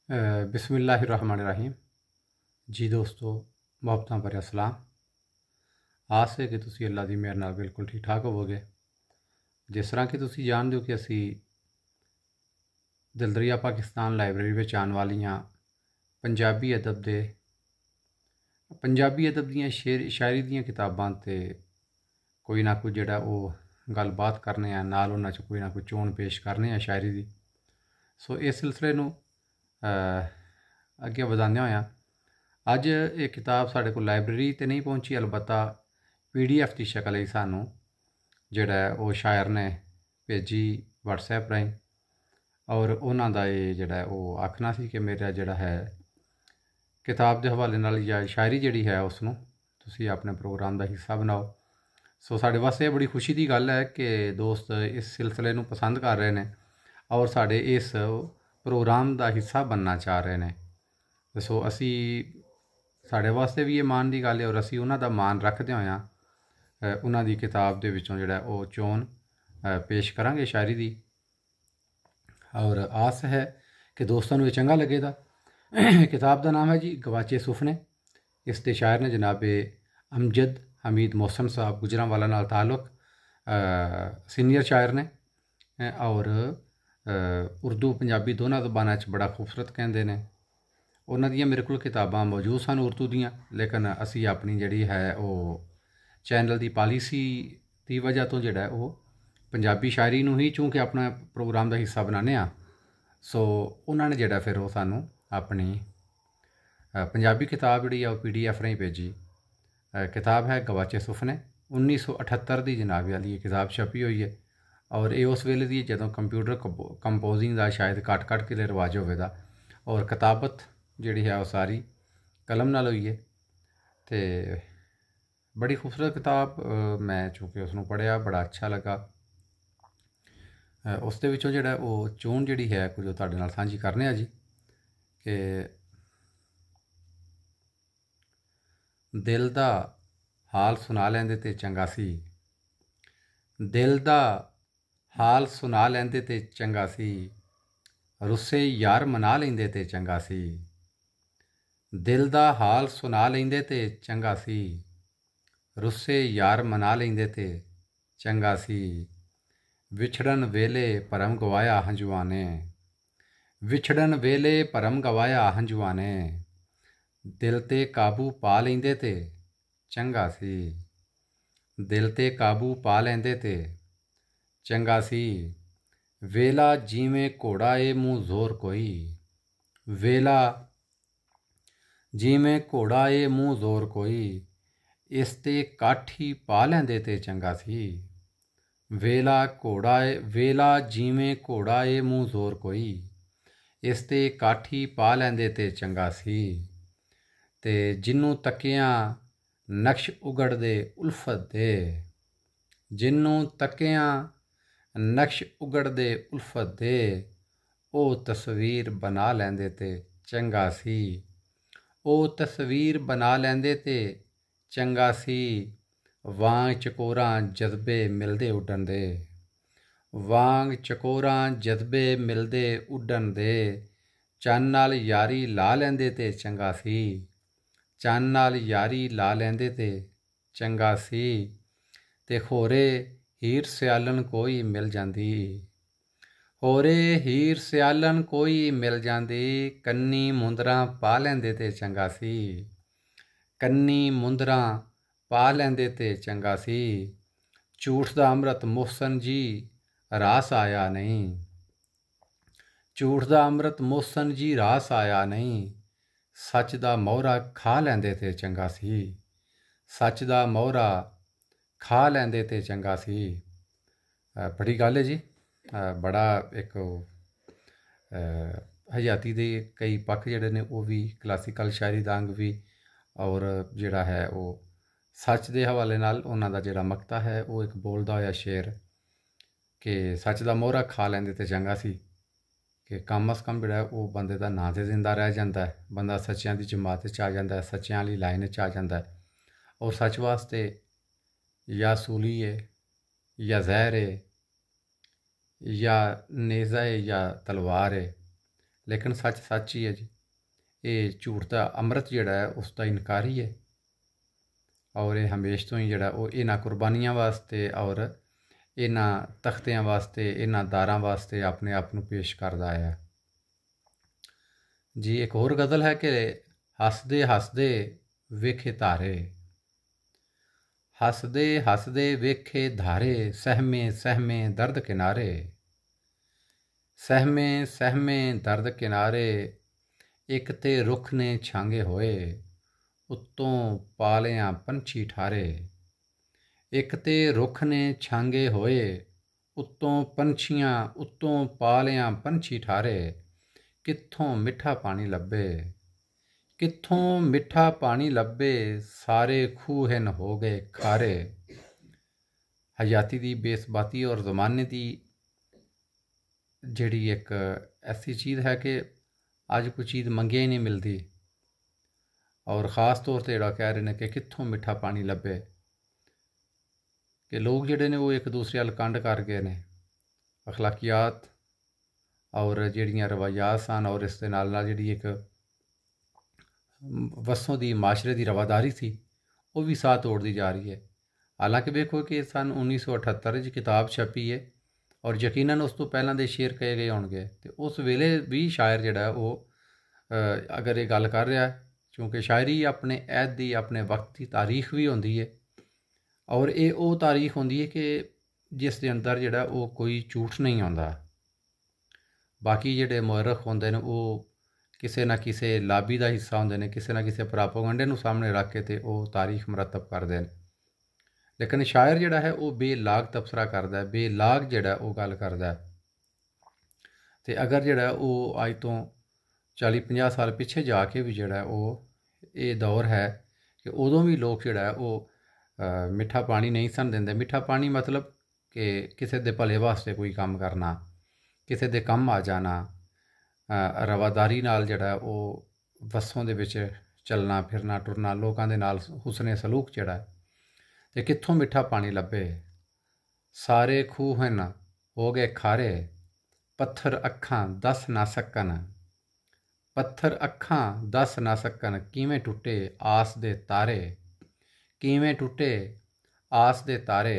बिस्मिल्लाहिर्रहमानिर्रहीम। जी दोस्तों, मुहब्बतां भरिया सलाम। आस है कि तुसी अल्लाह दी मेहर नाल बिल्कुल ठीक ठाक होवोगे। जिस तरह कि तुसी जानदे हो कि असी दिलदरिया पाकिस्तान लाइब्रेरी विच आने वालियां पंजाबी अदब दियां शायरी दियां किताबां ते कोई ना कोई जिहड़ा ओह गलबात करने आ, नाल उन्हां च कोई ना कोई चोन पेश करने आ शायरी दी। सो इस सिलसिले नूं अगे वधांदे होयां अज ये किताब साढ़े को लाइब्रेरी तो नहीं पहुंची, अलबत्ता PDF की शक्ल ही सानू जिहड़ा वो शायर ने भेजी WhatsApp राहीं। और उन्हां दा ये जिहड़ा वो आखना सी कि मेरा जिहड़ा है किताब के हवाले नाल या शायरी जिहड़ी है उसनूं तुसीं अपने प्रोग्राम का हिस्सा बनाओ। सो साढ़े वास्ते बड़ी खुशी की गल है कि दोस्त इस सिलसिले नूं पसंद कर रहे हैं और साढ़े इस प्रोग्राम का हिस्सा बनना चाह रहे हैं। सो असी साढ़े वास्ते भी ये मान की गल है और असी उन्हां दा मान रखदे होयां उन्हां दी किताब दे विचों जिहड़ा वो चोन पेश करांगे शायरी दी। और आस है कि दोस्तों नूं चंगा लगेगा। किताब का नाम है जी गवाचे सुफने। इस दे शायर ने जनाब अमजद हमीद मोहसन साहब, गुजरांवाला नाल ताल्लुक, सीनियर शायर ने और उर्दू पंजाबी दोनों ज़बानां च बड़ा खूबसूरत कहंदे ने। उन्हां दियां मेरे कोल किताबां मौजूद सन उर्दू दियां, लेकिन असी अपनी जिहड़ी है वो चैनल की पॉलिसी की वजह तो जिहड़ा वो पंजाबी शायरी नूं ही चूँकि अपना प्रोग्राम का हिस्सा बनाने आ, सो उन्होंने जिहड़ा फिर वो सानू अपनी पंजाबी किताब जिहड़ी है वो PDF राहीं भेजी। किताब है गवाचे सुफने। 1978 की जनाब वाली ये किताब छपी हुई है और ये उस वेले दी जदों कंप्यूटर कंपोजिंग का शायद घट के रिवाज होवेगा और किताबत जिहड़ी है वो सारी कलम नाल हुई है। तो बड़ी खूबसूरत किताब, मैं चूँकि उसनूं पढ़िया बड़ा अच्छा लगा। उस दे विचों जिहड़ा वो चोन जिहड़ी है कुछ तुहाडे नाल सांझी करने आ जी कि दिल दा हाल सुना लैंदे ते चंगा सी, दिल दा हाल सुना लैंदे ते चंगा सी, रुस्से यार मना लैंदे ते चंगा सी, दिल दा हाल सुना लैंदे ते चंगा सी, रुस्से यार मना लैंदे ते चंगा सी, विछड़न वेले भरम गवाया हंजुआ ने, विछड़न वेले भरम गवाया हंजुआ ने, दिल ते काबू पा लैंदे ते चंगा सी, दिल ते काबू पा लैंदे ते चंगा सी, वेला जिवें घोड़ा ए मूँ जोर कोई, वेला जिवें घोड़ा ए मूँ जोर कोई, इस ते काठी पा लैंदे ते चंगा सी, वेला जिवें घोड़ा ए मूँ जोर कोई, इस ते काठी पा लैंदे ते चंगा सी, ते जिन्नू तकिया नक्श उगड़दे उल्फत दे, जिन्नू तकिया नक्श उगड़दे उल्फत दे, ओ तस्वीर बना लैंदे ते चंगा सी, ओ तस्वीर बना लैंदे ते चंगा सी, वांग चकोरां जज्बे मिलदे उड्डण दे, वांग चकोरां जज्बे मिलदे उड्डण दे, चन्न नाल यारी ला लैंदे ते चंगा सी, चन्न नाल यारी ला लैंदे ते चंगा सी, ते होरे हीर सियालन कोई मिल जांदी, होरे हीर सियालन कोई मिल जांदी, कन्नी मुंदरां पा लैंदे ते चंगा सी, कन्नी मुंदरां पा लैंदे ते चंगा सी, झूठ दा अमृत मोहसन जी रास आया नहीं, झूठ दा अमृत मोहसन जी रास आया नहीं, सच दा मोहरा खा लैंदे ते चंगा सी, सच दा मोहरा खा लैंदे ते चंगा सी। बड़ी गल है जी। बड़ा एक हयाती दे कई पक्ष जिहड़े ने वो भी क्लासिकल शायरी दा अंग भी और जिहड़ा है वो सच दे हवाले नाल उन्हां दा जिहड़ा मकता है वो एक बोलदा होया शेर कि सच दा मोहरा खा लैंदे ते चंगा सी, कि कम अज़ कम जिहड़ा वो बंदे दा नां ते जिंदा रह जांदा है, बंदा सच्चियां दी जमात च आ जांदा है, सच्चियां आह्ली लाइन च आ जांदा है और सच वास्ते या सूली है या जहर है या नेज़ा है या तलवार है, लेकिन सच सच ही है जी। ये झूठ का अमृत जिहड़ा है उसका इनकारी है, और ये हमेश तो ही जिहड़ा वो इन्हां कुर्बानियां वास्ते और इन्हां तख्तियां वास्ते इन्हां दारां वास्ते अपने आप नूं पेश करदा आया जी। एक होर गज़ल है कि हसदे हसदे वेखे तारे, हसदे हसदे वेखे धारे, सहमे सहमे दर्द किनारे, सहमे सहमे दर्द किनारे, एक ते रुख ने छांगे होए, उत्तों पालियां पंछी ठारे, एक ते रुख ने छांगे होए, उत्तों पंछियां उत्तों पालियां पंछी ठारे, कित्थों मिठा पानी लब्भे, कित्थों मिठा पानी लब्भे, सारे खूह हिन हो गए खारे। हयाती दी बेसबाती और ज़माने दी जिहड़ी एक ऐसी चीज़ है कि अज कोई चीज़ मंगिया ही नहीं मिलती, और ख़ास तौर पर जिहड़ा कह रहे हैं कि कित्थों मिठा पानी लब्भे, कि लोग जिहड़े ने वो एक दूसरे अल कंड कर गए ने। अखलाकियात और जिहड़ियां रवायात सन और इस दे नाल नाल जिहड़ी एक वसों की माशरे की रवादारी थी वो भी साथ तोड़ती जा रही है। हालांकि देखो कि सन 1978 किताब छपी है और यकीनन उस तो पहलां दे शेर कहे गए होणगे, तो उस वेले भी शायर जिहड़ा वो अगर ये गल कर रहा है, क्योंकि शायरी अपने ऐद की अपने वक्त की तारीख भी होंदी है, और ये वो तारीख होंदी है कि जिस दे अंदर जिहड़ा वो कोई झूठ नहीं आउंदा। बाकी जिहड़े मुअर्रिख होंदे ने वो किसी ना किसी लाबी का हिस्सा होंदे ने, किसी ना किसी प्रोपेगेंडे नूं सामने रख के ते वो तारीख मरतब करते हैं। लेकिन शायर जिहड़ा है वो बेलाग तबसरा करदा है, बेलाग जिहड़ा वो गल करदा है। ते अगर जिहड़ा वो अज तो 40-50 साल पिछे जाके भी जिहड़ा वो ये दौर है कि उदों भी लोग जिहड़ा है वो मिठा पानी नहीं सन दिंदे। मिठा पानी मतलब कि किसी दे भले वास्ते कोई काम करना, किसी दे कम आ जाना, रवादारी नाल जिहड़ा वो वसों दे विच चलना फिरना टुरना, लोकां दे नाल हुसने सलूक जिहड़ा है। ते कित्थों मिठा पानी लब्भे, सारे खूह हिन हो गए खारे, पत्थर अखां दस ना सकन, पत्थर अखां दस ना सकन, किवें टुटे आस दे तारे, किवें टुटे आस दे तारे।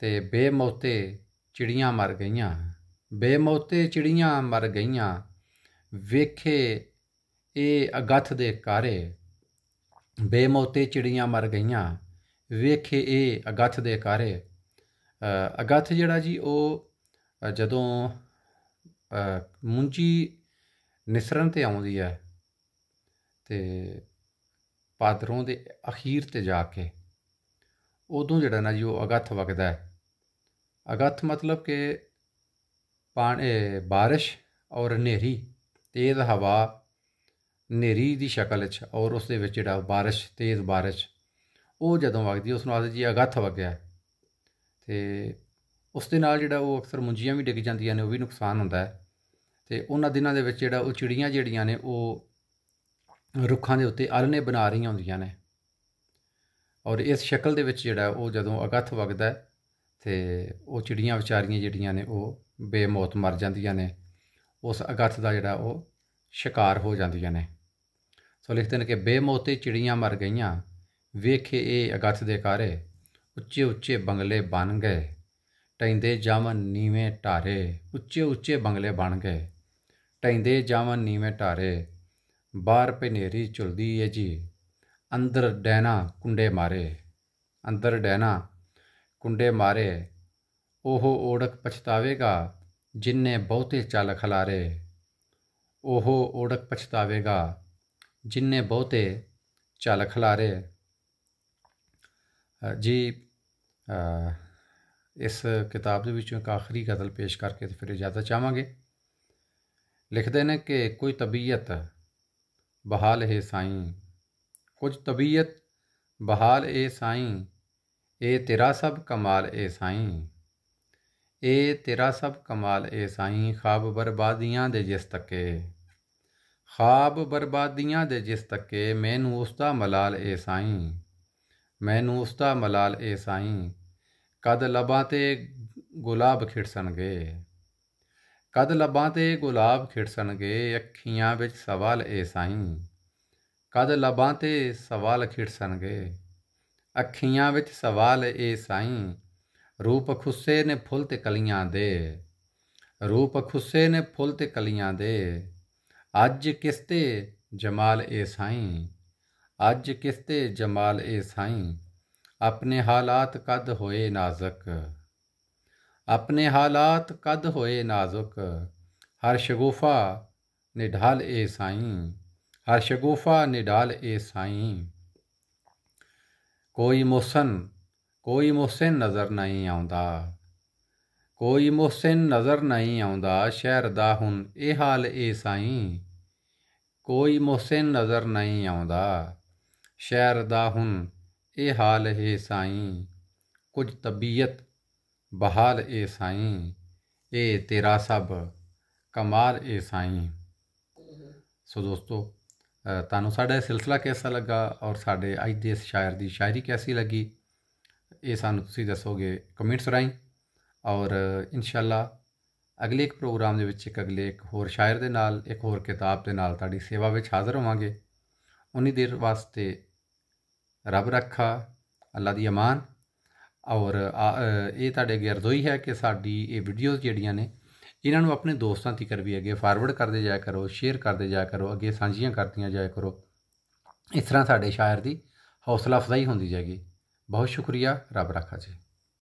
ते बेमौते चिड़ियां मर गईयां, बेमौते चिड़ियां मर गईयां, वेखे ये अगथ दे कारे, बेमौते चिड़ियां मर गईयां, वेखे ये अगथ दे कारे। अगथ जिहड़ा जी वो जदों मुंजी निसरन ते आउंदी है ते भादरों दे अखीर ते जाके उदों जिहड़ा ना जी वो अगथ वगदा है। अगथ मतलब कि पानी बारिश और हनेरी, तेज़ हवा हनेरी की शक्ल च और उस दे विच जिहड़ा बारिश तेज़ बारिश वो जदों वगदी उसनूं आखदे जी अगथ वगया। ते उस दे नाल जिहड़ा वो अक्सर मुंजियां भी डिग जांदियां ने, वो भी नुकसान हुंदा है। ते उन्हां दिनां दे विच जिहड़ा वो चिड़ियां जिहड़ियां ने वो रुखां दे उत्ते आलने बना रहीआं हुंदियां ने, और इस शक्ल दे विच जिहड़ा वो जदों अगथ वगदा है ते वो चिड़ियां विचारियां जिहड़ियां ने वो बेमौत मर जांदियां ने, उस अगथ दा जिहड़ा वो शिकार हो जांदियां ने। सो लिखते हैं कि बेमौते चिड़ियां मर गईयां, वेखे ये अगथ दे कारे, उच्चे उच्चे बंगले बन गए, ढहिंदे जावन नीवें ढारे, उच्चे उच्चे बंगले बन गए, ढहिंदे जावन नीवें ढारे। बाहर भनेरी झुलदी है जी, अंदर डैना कुंडे मारे, अंदर डैना कुंडे मारे, ओहो ओढ़क पछतावेगा जिन्ने बहुते चल खलारे, ओहो ओढ़क पछतावेगा जिन्ने बहुते चल खलारे। जी इस किताब ਦੇ ਵਿੱਚੋਂ ਇੱਕ आखिरी गज़ल पेश करके तो फिर इजाज़त चाहांगे। लिखते हैं कि कोई तबीयत बहाल है साईं, कुछ तबीयत बहाल ए साईं, ए तेरा सब कमाल ए साईं, ए तेरा सब कमाल ए साईं, ख्वाब बर्बादियां दे जिस तके, ख्वाब बर्बादियां दे जिस तके, मैनू उसदा मलाल ए साईं, मैनू उसदा मलाल ए साईं, कद लबां ते गुलाब खिड़सणगे, ਕਦ ਲੱਭਾਂ ਤੇ ਗੁਲਾਬ ਖਿੜਸਣਗੇ, ਅੱਖੀਆਂ ਵਿੱਚ ਸਵਾਲ ਏ ਸਾਈਂ। ਕਦ ਲੱਭਾਂ ਤੇ ਸਵਾਲ ਖਿੜਸਣਗੇ, ਅੱਖੀਆਂ ਵਿੱਚ ਸਵਾਲ ਏ ਸਾਈਂ। ਰੂਪ ਖੁੱਸੇ ਨੇ ਫੁੱਲ ਤੇ ਕਲੀਆਂ ਦੇ, ਰੂਪ ਖੁੱਸੇ ਨੇ ਫੁੱਲ ਤੇ ਕਲੀਆਂ ਦੇ। ਅੱਜ ਕਿਸ ਤੇ ਜਮਾਲ ਏ ਸਾਈਂ, ਅੱਜ ਕਿਸ ਤੇ ਜਮਾਲ ਏ ਸਾਈਂ। ਆਪਣੇ ਹਾਲਾਤ ਕਦ ਹੋਏ ਨਾਜ਼ੁਕ, ਆਪਣੇ ਹਾਲਾਤ ਕਦ ਹੋਏ ਨਾਜ਼ੁਕ। ਹਰ ਸ਼ਗੁਫਾ ਨਿਢਾਲ ਏ ਸਾਈਂ, ਹਰ ਸ਼ਗੁਫਾ ਨਿਢਾਲ ਏ ਸਾਈਂ। ਕੋਈ ਮੁਹਸਿਨ ਨਜ਼ਰ ਨਹੀਂ ਆਉਂਦਾ, ਕੋਈ ਮੁਹਸਿਨ ਨਜ਼ਰ ਨਹੀਂ ਆਉਂਦਾ। ਸ਼ਹਿਰ ਦਾ ਹੁਣ ਇਹ ਹਾਲ ਏ ਸਾਈਂ, ਕੋਈ ਮੁਹਸਿਨ ਨਜ਼ਰ ਨਹੀਂ ਆਉਂਦਾ। ਸ਼ਹਿਰ ਦਾ ਹੁਣ ਇਹ ਹਾਲ ਏ ਸਾਈਂ। ਕੁਝ ਤਬੀਅਤ ਬਹਾਲ ਏ ਸਾਈਂ, ਇਹ ਤੇਰਾ ਸਭ ਕਮਾਲ ਏ ਸਾਈਂ। ਸੋ ਦੋਸਤੋ, ਤੁਹਾਨੂੰ ਸਾਡਾ ਇਹ ਸਿਲਸਿਲਾ ਕਿਹਦਾ ਲੱਗਾ ਔਰ ਸਾਡੇ ਅੱਜ ਦੇ ਇਸ ਸ਼ਾਇਰ ਦੀ ਸ਼ਾਇਰੀ ਕੈਸੀ ਲੱਗੀ, ਇਹ ਸਾਨੂੰ ਤੁਸੀਂ ਦੱਸੋਗੇ ਕਮੈਂਟਸ ਰਾਹੀਂ। ਔਰ ਇਨਸ਼ਾਅੱਲਾ ਅਗਲੇ ਇੱਕ ਪ੍ਰੋਗਰਾਮ ਦੇ ਵਿੱਚ ਇੱਕ ਹੋਰ ਸ਼ਾਇਰ ਦੇ ਨਾਲ, ਇੱਕ ਹੋਰ ਕਿਤਾਬ ਦੇ ਨਾਲ ਤੁਹਾਡੀ ਸੇਵਾ ਵਿੱਚ ਹਾਜ਼ਰ ਹੋਵਾਂਗੇ। ਉਨੀ ਦੇਰ ਵਾਸਤੇ ਰੱਬ ਰੱਖਾ, ਅੱਲਾ ਦੀ ਅਮਾਨ। ਔਰ ਇਹ ਤੁਹਾਡੇ ਅੱਗੇ ਅਰਜ਼ੋਈ ਹੈ ਕਿ ਸਾਡੀ ਇਹ ਵੀਡੀਓਜ਼ ਜਿਹੜੀਆਂ ਨੇ ਇਹਨਾਂ ਨੂੰ ਆਪਣੇ ਦੋਸਤਾਂ ਤੀਕਰ ਵੀ ਅੱਗੇ ਫਾਰਵਰਡ ਕਰਦੇ ਜਾਇਆ ਕਰੋ, ਸ਼ੇਅਰ ਕਰਦੇ ਜਾਇਆ ਕਰੋ, ਅੱਗੇ ਸਾਂਝੀਆਂ ਕਰਦੀਆਂ ਜਾਇਆ ਕਰੋ। ਇਸ ਤਰ੍ਹਾਂ ਸਾਡੇ ਸ਼ਾਇਰ ਦੀ ਹੌਸਲਾ ਅਫਜ਼ਾਈ ਹੁੰਦੀ ਜਾਏਗੀ। ਬਹੁਤ ਸ਼ੁਕਰੀਆ, ਰੱਬ ਰੱਖਾ ਜੀ।